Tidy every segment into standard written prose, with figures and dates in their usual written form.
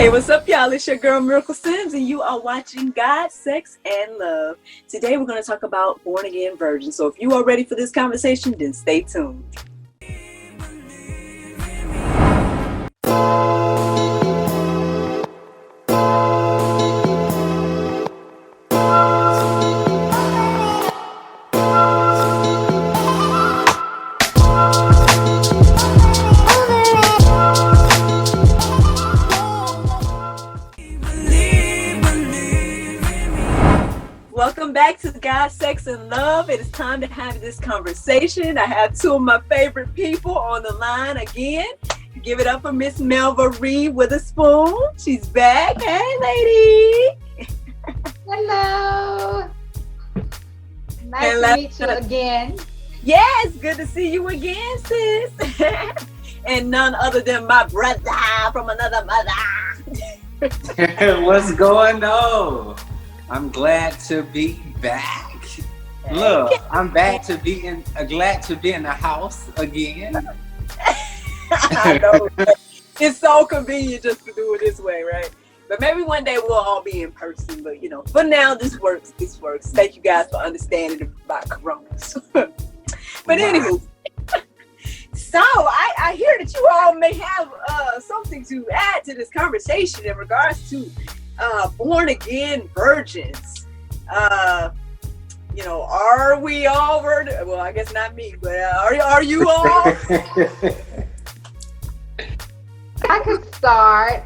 Hey, what's up, y'all? It's your girl Miracle Sims, and you are watching God, Sex, and Love. Today, we're going to talk about born again virgins. So, if you are ready for this conversation, then stay tuned. Welcome back to God, Sex, and Love. It is time to have this conversation. I have two of my favorite people on the line again. Give it up for Miss Melva Reed with a spoon. She's back. Hey, lady. Hello. Nice to meet you again. Yes, good to see you again, sis. And none other than my brother from another mother. What's going on? I'm glad to be back. Look, I'm back to be glad to be in the house again. I know. It's so convenient just to do it this way, right? But maybe one day we'll all be in person. But for now, this works. This works. Thank you guys for understanding about coronas. But anywho, so I hear that you all may have something to add to this conversation in regards to born again virgins. Are we all virgin? Well, I guess not me, but are you all? I could start.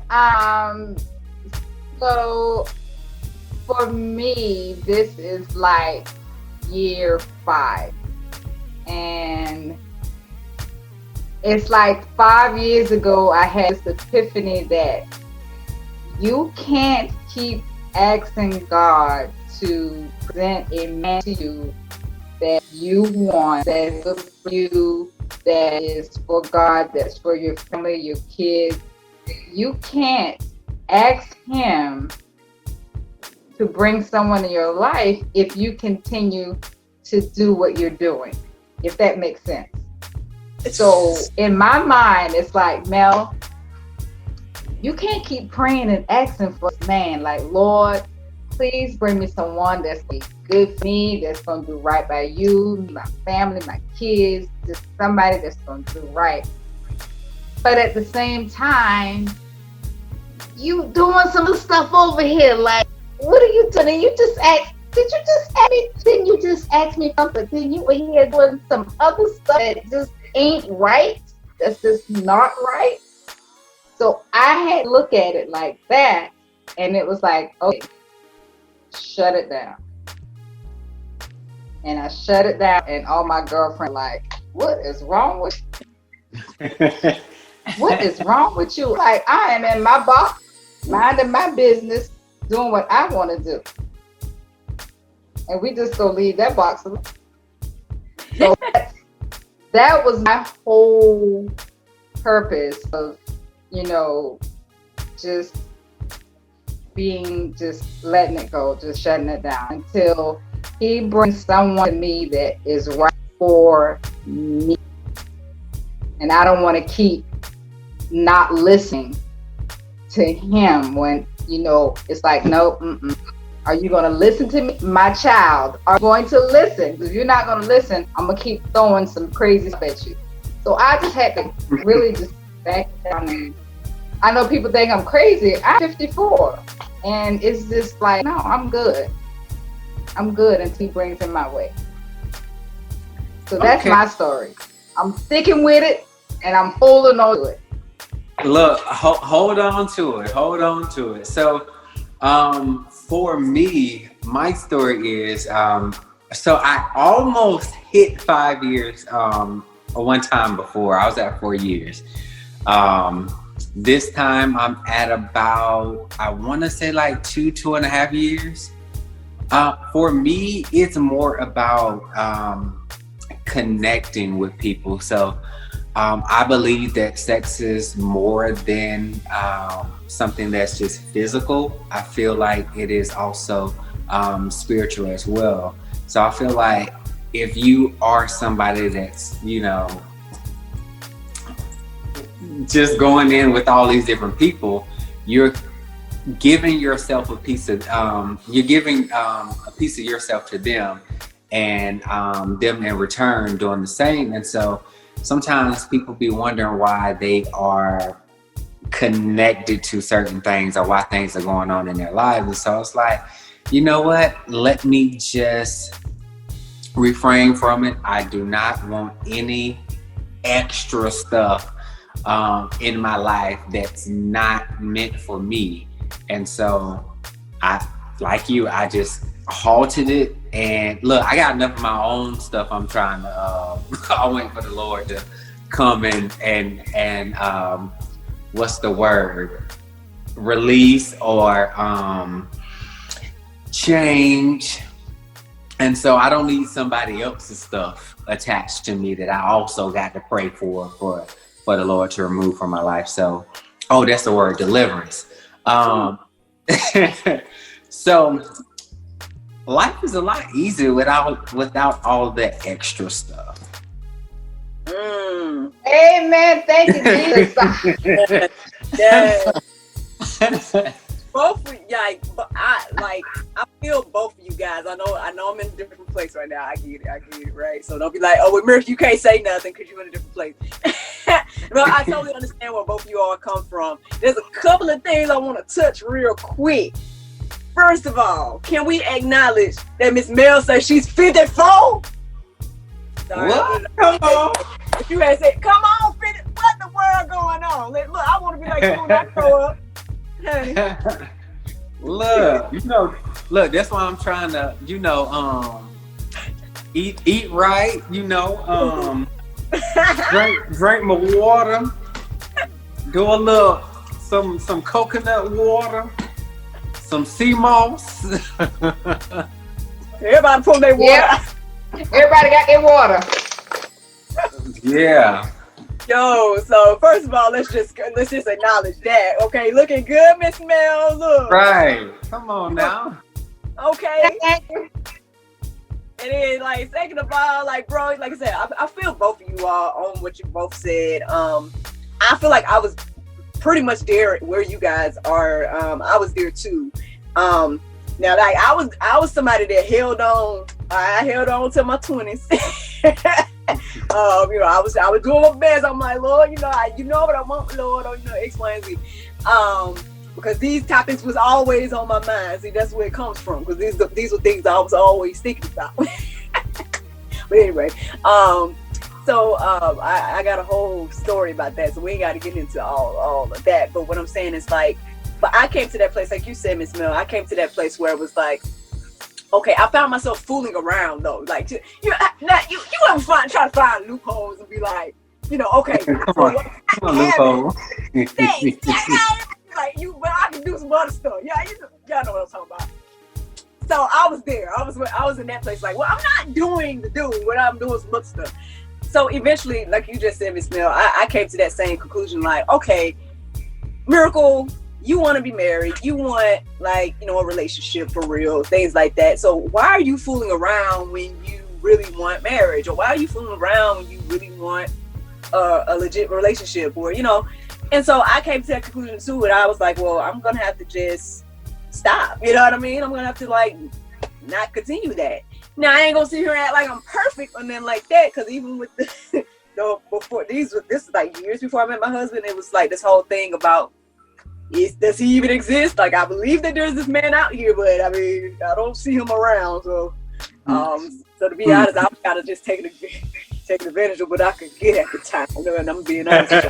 So for me, this is like year 5, and it's like 5 years ago I had this epiphany that you can't keep asking God to present a man to you that you want, that's good for you, that is for God, that's for your family, your kids. You can't ask Him to bring someone in your life if you continue to do what you're doing, if that makes sense. So in my mind, it's like, Mel, you can't keep praying and asking for a man. Like, Lord, please bring me someone that's good for me, that's going to do right by you, my family, my kids, just somebody that's going to do right. But at the same time, you doing some stuff over here. Like, what are you doing? And you just asked, didn't you just ask me something? Then you were here doing some other stuff that just ain't right. That's just not right. So I had to look at it like that, and it was like, okay, shut it down. And I shut it down, and all my girlfriend like, what is wrong with you? What is wrong with you? Like, I am in my box, minding my business, doing what I want to do. And we just gonna leave that box alone. So that was my whole purpose of, just letting it go, just shutting it down until He brings someone to me that is right for me. And I don't want to keep not listening to Him when, it's like, no, Are you going to listen to me? My child, are you going to listen? Because if you're not going to listen, I'm going to keep throwing some crazy stuff at you. So I just had to really just back down. And I know people think I'm crazy. I'm 54. And it's just like, no, I'm good. I'm good until He brings Him my way. So that's my story. I'm sticking with it, and I'm holding on to it. Look, hold on to it. Hold on to it. So, for me, my story is, so I almost hit 5 years one time before. I was at 4 years. This time I'm at about, I want to say like 2.5 years. For me, it's more about connecting with people. So I believe that sex is more than something that's just physical. I feel like it is also spiritual as well. So I feel like if you are somebody that's, just going in with all these different people, you're giving yourself a piece of you're giving a piece of yourself to them, and them in return doing the same. And so sometimes people be wondering why they are connected to certain things or why things are going on in their lives. And so it's like, you know what, let me just refrain from it. I do not want any extra stuff in my life that's not meant for me. And so I, like you, I just halted it. And look, I got enough of my own stuff. I'm trying to I'm waiting for the Lord to come and what's the word, release or change. And so I don't need somebody else's stuff attached to me that I also got to pray for the Lord to remove from my life. So, oh, that's the word, deliverance. So life is a lot easier without all that extra stuff. Amen. Thank you, Jesus. Yeah. Both, I feel both of you guys. I know I'm in a different place right now. I get it, right? So don't be like, oh, with Miracle, you can't say nothing because you're in a different place. But I totally understand where both of you all come from. There's a couple of things I want to touch real quick. First of all, can we acknowledge that Miss Mel says she's 54? Sorry, What? Come on. if you had said, come on, 50, what the world going on? Look, I want to be like you when I grow up. Honey. Look, that's why I'm trying to, eat right, drink my water, do a little, some coconut water, some sea moss. Everybody pull their water. Yeah. Everybody got their water. Yeah. Yo, so first of all, let's just acknowledge that. Okay, looking good, Miss Mel. Look. Right. Come on now. Okay. And then, second of all, bro, like I said, I feel both of you all on what you both said. I feel like I was pretty much there where you guys are. I was there too. Now, I was somebody that held on. I held on to my 20s. I was doing my best. I'm like, Lord, you know what I want, Lord, or X, Y, and Z. Because these topics was always on my mind. See, that's where it comes from. Because these were things I was always thinking about. But anyway, so I got a whole story about that. So we ain't got to get into all of that. But what I'm saying is but I came to that place, like you said, Miss Mel. I came to that place where it was like, okay, I found myself fooling around though. Like, you ever try to find loopholes and be like, okay, Come on, loophole. Thanks. But I can do some other stuff. Yeah, y'all know what I'm talking about. So I was there. I was in that place. Like, well, I'm not doing what I'm doing some other stuff. So eventually, like you just said, Miss Mel, I came to that same conclusion. Like, okay, Miracle, you want to be married, you want a relationship for real, things like that. So why are you fooling around when you really want marriage? Or why are you fooling around when you really want a legit relationship? Or, and so I came to that conclusion too. And I was like, well, I'm going to have to just stop. You know what I mean? I'm going to have to not continue that. Now I ain't going to sit here and act like I'm perfect or nothing like that. Cause even with this is years before I met my husband, it was this whole thing about, does he even exist? I believe that there's this man out here, but I mean, I don't see him around. So, so to be honest, I've got to just take advantage of what I could get at the time. And I'm being honest.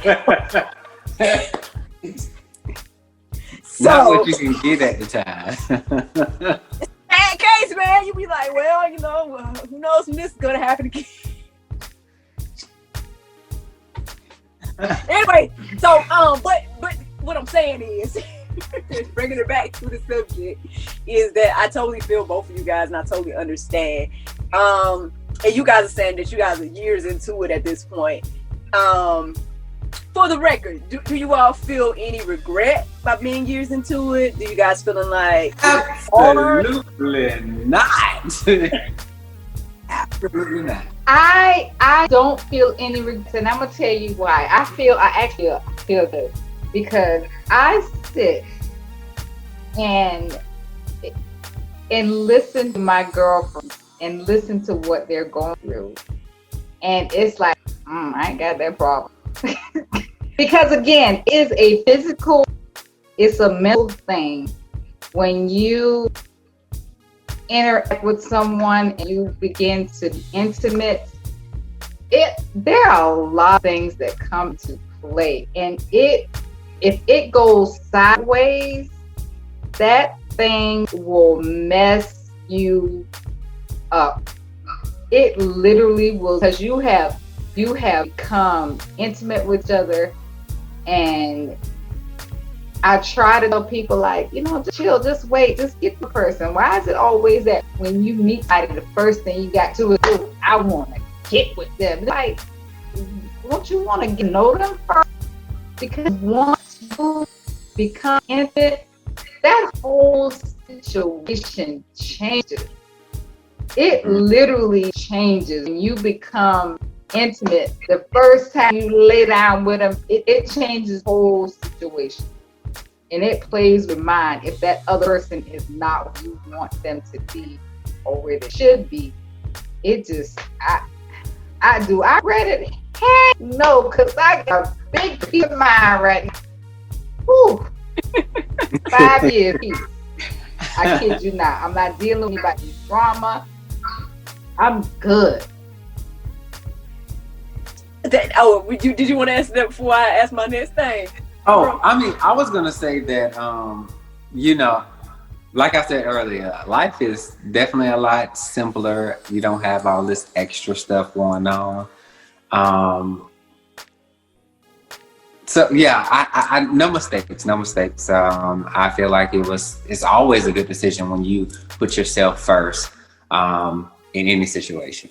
Not what you can get at the time. Bad case, man. You be like, well, who knows when this is gonna happen again. Anyway, so but what I'm saying is, bringing it back to the subject, is that I totally feel both of you guys, and I totally understand. And you guys are saying that you guys are years into it at this point. For the record, do you all feel any regret by being years into it? Do you guys feeling like absolutely not? Absolutely not. I don't feel any regrets, and I'm gonna tell you why. I actually feel good because I sit and listen to my girlfriend and listen to what they're going through. And it's like, I ain't got that problem. Because again, it's a physical, it's a mental thing. When you interact with someone and you begin to be intimate, there are a lot of things that come to play. And if it goes sideways, that thing will mess you up. It literally will, because you have become intimate with each other. And I try to tell people, like, just chill, just wait, just get the person. Why is it always that when you meet somebody, the first thing you got to is, oh, I want to get with them? Like, don't you want to get to know them first? Because once you become intimate, that whole situation changes. It literally changes when you become intimate. The first time you lay down with them, it changes the whole situation. And it plays with mind if that other person is not what you want them to be or where they should be. It just, I read it? Heck no, because I got a big piece of mind right now. Whew. 5 years peace. I kid you not. I'm not dealing with anybody's drama. I'm good. Did you want to answer that before I ask my next thing? Oh, I mean, I was gonna say that, like I said earlier, life is definitely a lot simpler. You don't have all this extra stuff going on. So yeah, I no mistakes. I feel like it's always a good decision when you put yourself first, in any situation.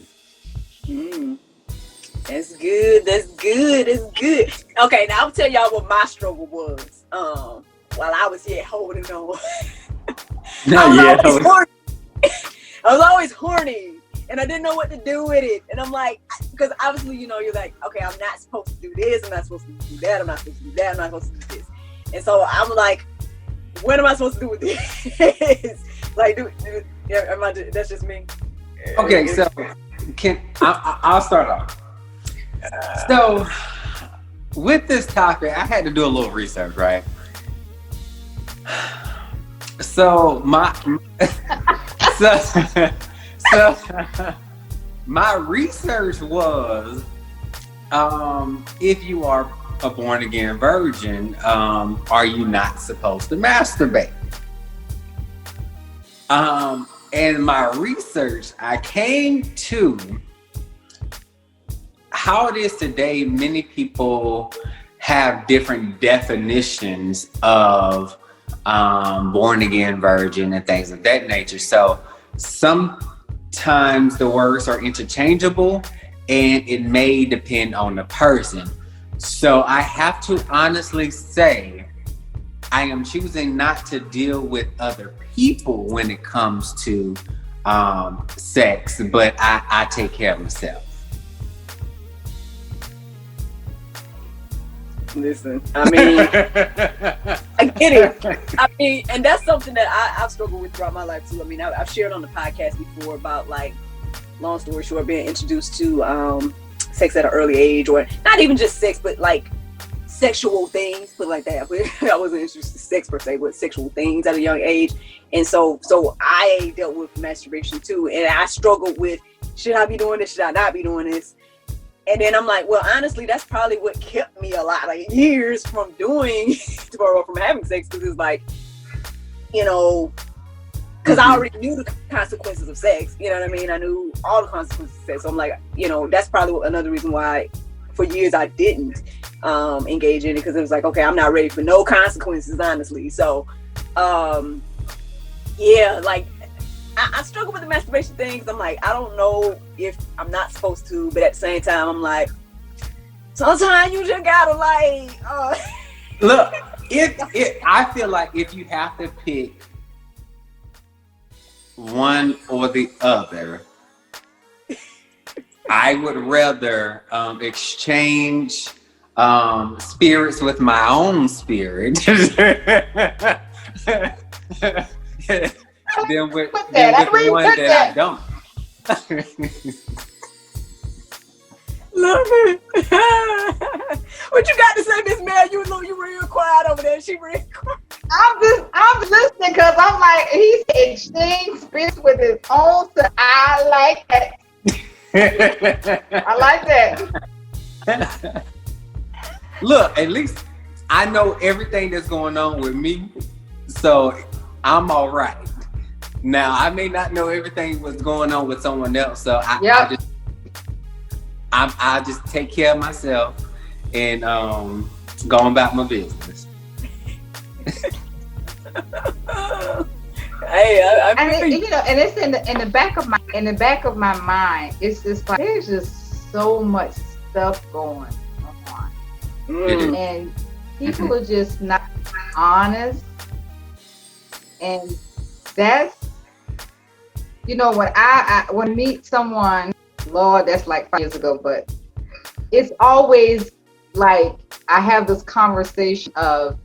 That's good. Okay, now I'll tell y'all what my struggle was. While I was here holding on. I was always horny, and I didn't know what to do with it. And I'm like, because obviously, you're like, okay, I'm not supposed to do this. I'm not supposed to do that. I'm not supposed to do that. I'm not supposed to do this. And so I'm like, what am I supposed to do with this? Like, that's just me. Okay, so I'll start off. So with this topic, I had to do a little research, right? So my research was, if you are a born again virgin, are you not supposed to masturbate? And my research, I came to how it is today. Many people have different definitions of born again virgin and things of that nature. So sometimes the words are interchangeable, and it may depend on the person. So I have to honestly say, I am choosing not to deal with other people when it comes to sex, but I take care of myself. Listen, I mean, I get it. I mean, and that's something that I've struggled with throughout my life too. I mean, I've shared on the podcast before about, like, long story short, being introduced to sex at an early age, or not even just sex, but like sexual things, put it like that. I wasn't interested in sex per se, but sexual things at a young age. And so I dealt with masturbation too. And I struggled with, should I be doing this? Should I not be doing this? And then I'm like, well, honestly, that's probably what kept me a lot of years from from having sex, because it's like, because I already knew the consequences of sex. You know what I mean? I knew all the consequences of sex. So I'm like, that's probably another reason why for years I didn't engage in it, because it was like, okay, I'm not ready for no consequences, honestly. So, yeah, like, I struggle with the masturbation things. I'm like, I don't know if I'm not supposed to, but at the same time, I'm like, sometimes you just gotta Look, I feel like if you have to pick one or the other, I would rather exchange spirits with my own spirit Then with Put that. the Where you one put that I that? don't. Love it. What you got to say, Miss Mel? You real quiet over there. She real quiet. I'm listening because I'm like, he's exchanged spirits with his own. So I like that. I like that. Look, at least I know everything that's going on with me, so I'm all right. Now I may not know everything that's going on with someone else, so I just take care of myself and go about my business. Hey, And it's in the back of my mind. It's just like there's just so much stuff going on, and people are just not honest, and that's when when I meet someone, Lord, that's like 5 years ago, but it's always like I have this conversation of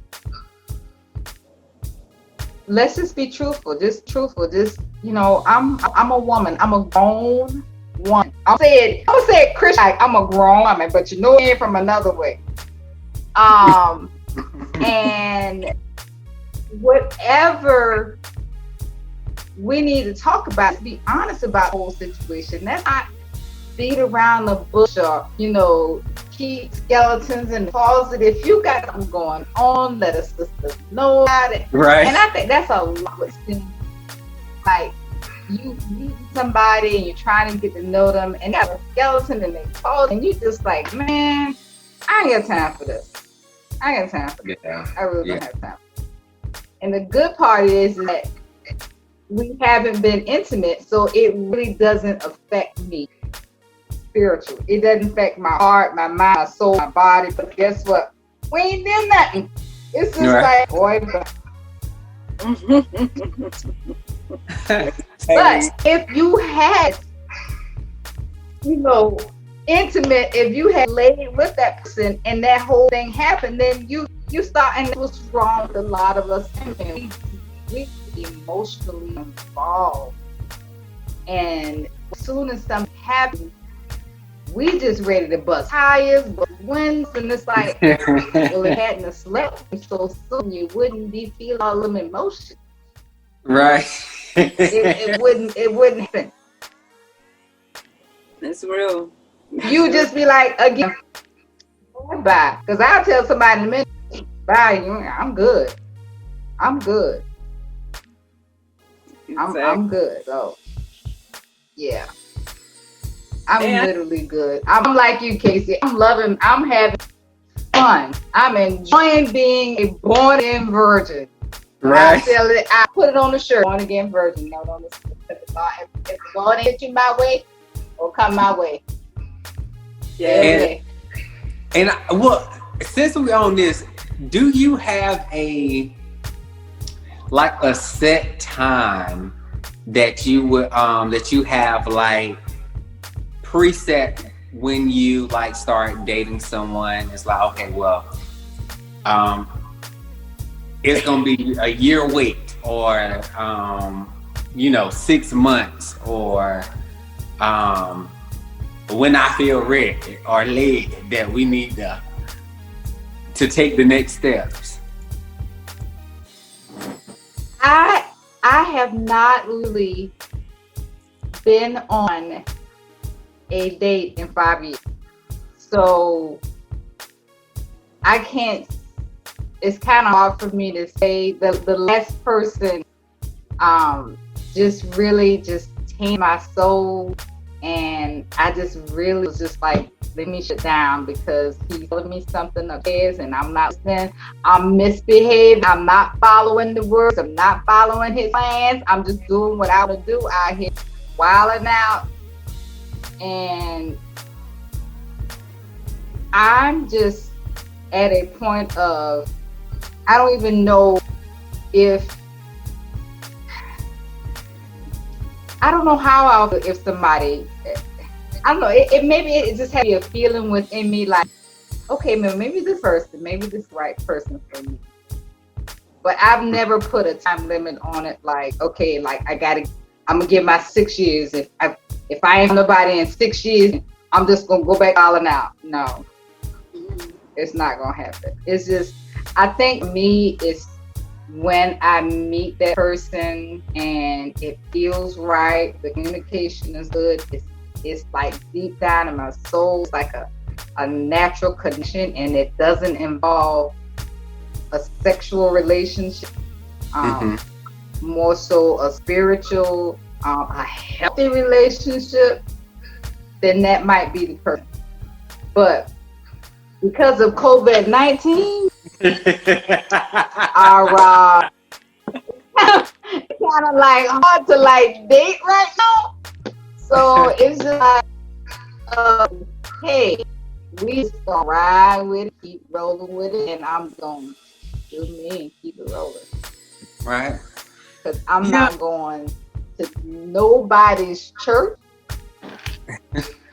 let's just be truthful, just I'm a woman, I'm a grown woman. I'll say it Christian, like I'm a grown woman, but it from another way. And whatever we need to talk about, be honest about the whole situation. That's not beat around the bush or, keep skeletons in the closet. If you got something going on, let us sisters know about it. Right. And I think that's a lot of things. Like you meet somebody and you're trying to get to know them and got a skeleton in their closet and you just like, man, I ain't got time for this. I ain't got time for this. Yeah. I really don't have time. And the good part is that we haven't been intimate, so it really doesn't affect me spiritually. It doesn't affect my heart, my mind, my soul, my body. But guess what? We ain't done nothing. It's just like, boy. But if you had, intimate, if you had laid with that person and that whole thing happened, then you start, and that's what's wrong with a lot of us women. We emotionally involved, and as soon as something happens, we just ready to bust tires, bust winds, and it's like, well, it hadn't slept so soon, you wouldn't be feeling all them emotions. Right. It wouldn't happen. That's real. You just be like, again, bye. Because I'll tell somebody in a minute, bye, I'm good. I'm good. Exactly. I'm good. So, yeah. I'm literally good. I'm like you, Casey. I'm having fun. I'm enjoying being a born-again virgin. Right. I put it on the shirt. Born again virgin. No, don't listen. If the Lord hit you my way, or come my way. Yeah. And since we're on this, do you have a set time that you would that you have like preset when you like start dating someone? It's like, okay, well, it's gonna be a year wait, or 6 months, or when I feel ready or led that we need to take the next steps. I have not really been on a date in 5 years, so I can't. It's kind of hard for me to say. The last person just really just tamed my soul, and I just really was just like, let me shut down, because he's telling me something of his and I'm not listening. I'm misbehaving. I'm not following the words. I'm not following his plans. I'm just doing what I want to do out here, wilding out. And I'm just at a point of, I don't even know if, I don't know how I'll feel if somebody, I don't know, maybe it just had a feeling within me like, okay, maybe this right person for me. But I've never put a time limit on it. Like, okay, like I'm gonna give my 6 years. If I ain't nobody in 6 years, I'm just gonna go back all out. No, it's not gonna happen. It's just, I think me, it's when I meet that person and it feels right, the communication is good. It's like deep down in my soul, it's like a natural connection, and it doesn't involve a sexual relationship. More so a spiritual, a healthy relationship, then that might be the person. But because of COVID-19, our it's kind of like hard to like date right now. So it's just like, hey, we just gonna ride with it, keep rolling with it, and I'm gonna do me and keep it rolling. Right. Because I'm not going to nobody's church.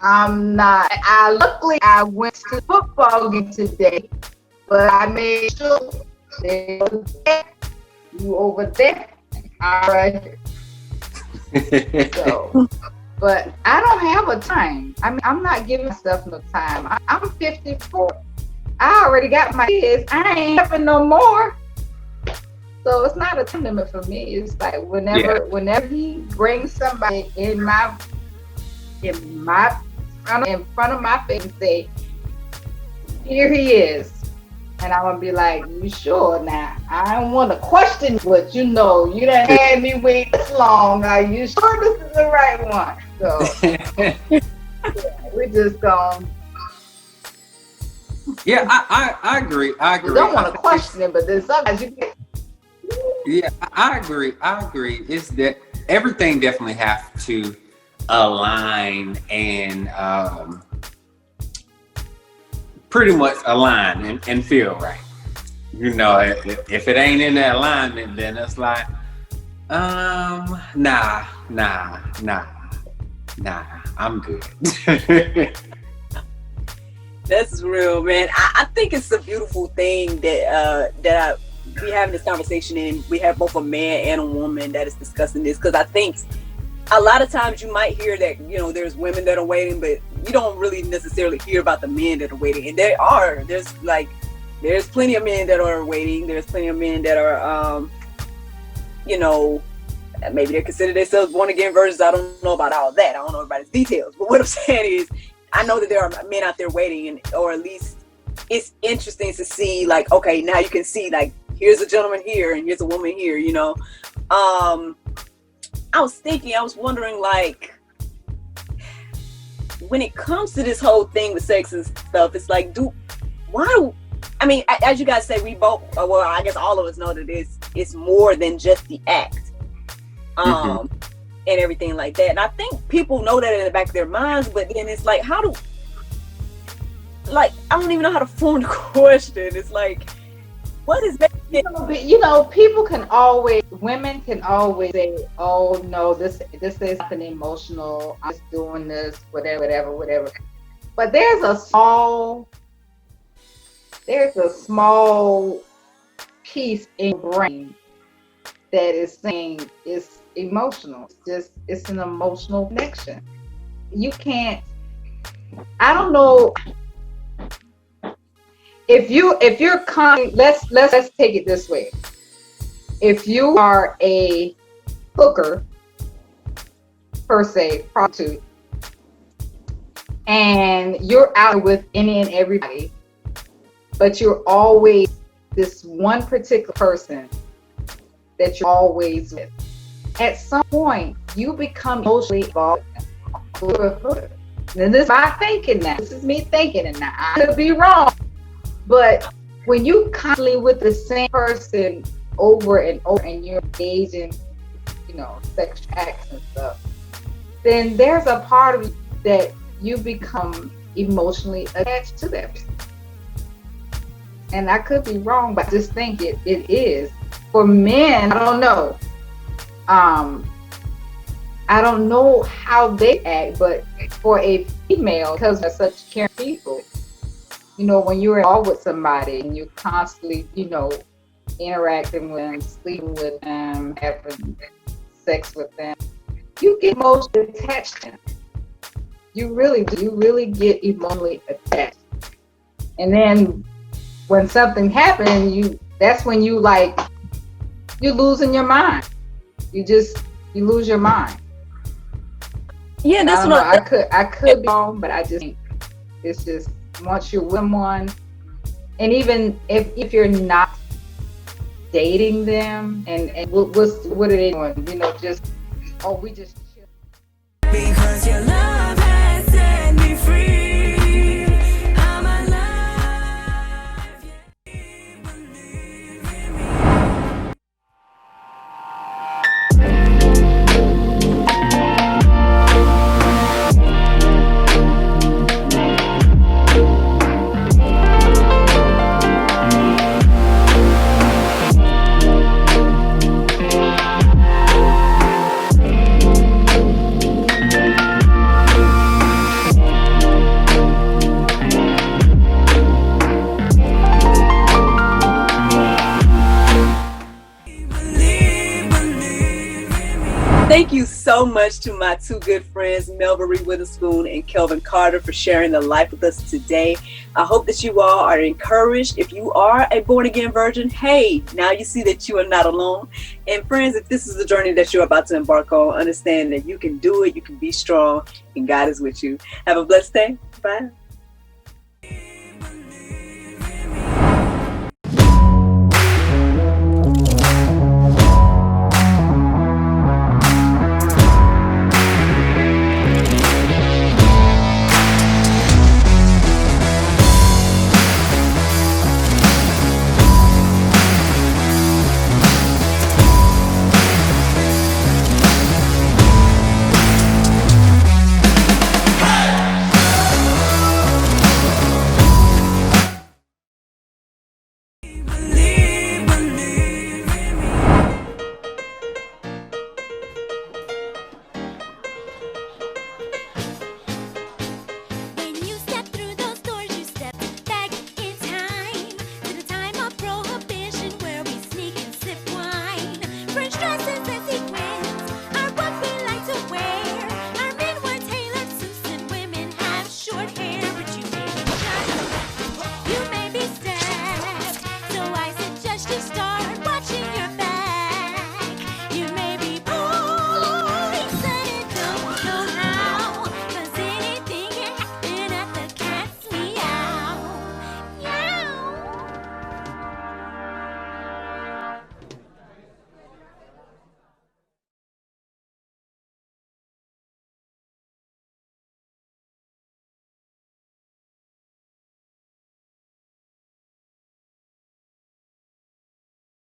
I'm not. Luckily I went to the football game today, but I made sure they over there, you over there, all right. So, but I don't have a time. I mean, I'm not giving myself no time. I'm 54. I already got my kids. I ain't having no more. So it's not a time limit for me. It's like whenever he brings somebody in front of my face and say, here he is. And I'm gonna be like, you sure? Now I don't want to question, but you know, you done had me wait this long. Are you sure this is the right one? So we just gonna. Yeah, I agree. I agree. You don't want to question it, but then sometimes you get. Yeah, I agree. It's that everything definitely has to align and pretty much align and feel right. You know, if it ain't in that alignment, then it's like, nah, I'm good. That's real, man. I think it's a beautiful thing that we having this conversation, and we have both a man and a woman that is discussing this, because I think a lot of times you might hear that, you know, there's women that are waiting, but you don't really necessarily hear about the men that are waiting. And there's plenty of men that are waiting. There's plenty of men that are, you know, maybe they consider themselves born again virgins. I don't know about all that. I don't know about its details. But what I'm saying is, I know that there are men out there waiting, or at least it's interesting to see, like, okay, now you can see, like, here's a gentleman here and here's a woman here, you know. I was wondering, like, when it comes to this whole thing with sex and stuff, it's like, as you guys say, we both, well, I guess all of us know that it's more than just the act, and everything like that. And I think people know that in the back of their minds, but then it's like, I don't even know how to form the question. It's like, what is that? You know, women can always say, oh no, this is something emotional, I'm just doing this, whatever. But there's a small piece in your brain that is saying it's emotional. It's an emotional connection. You can't, I don't know. If you're let's take it this way. If you are a hooker, per se, prostitute, and you're out with any and everybody, but you're always this one particular person that you're always with, at some point you become emotionally involved with a hooker. And this is my thinking now. This is me thinking, and now I could be wrong. But when you constantly with the same person over and over, and you're engaging, you know, sexual acts and stuff, then there's a part of you that you become emotionally attached to that person. And I could be wrong, but I just think it is. For men, I don't know. I don't know how they act, but for a female, because they're such caring people, you know, when you're involved with somebody and you're constantly, you know, interacting with them, sleeping with them, having sex with them, you get emotionally attached to them. You really do. You really get emotionally attached. And then when something happens, that's when you losing your mind. You lose your mind. Yeah, that's what I could be wrong, but I just think it's just once you're with someone, and even if you're not dating them, and what are they doing? You know, we just chill. Because your love has set me free. I'm alive. Believe in me. Thank you so much to my two good friends, Melva Reed Witherspoon and Kelvin Carter, for sharing their life with us today. I hope that you all are encouraged. If you are a born-again virgin, hey, now you see that you are not alone. And friends, if this is the journey that you're about to embark on, understand that you can do it, you can be strong, and God is with you. Have a blessed day. Bye.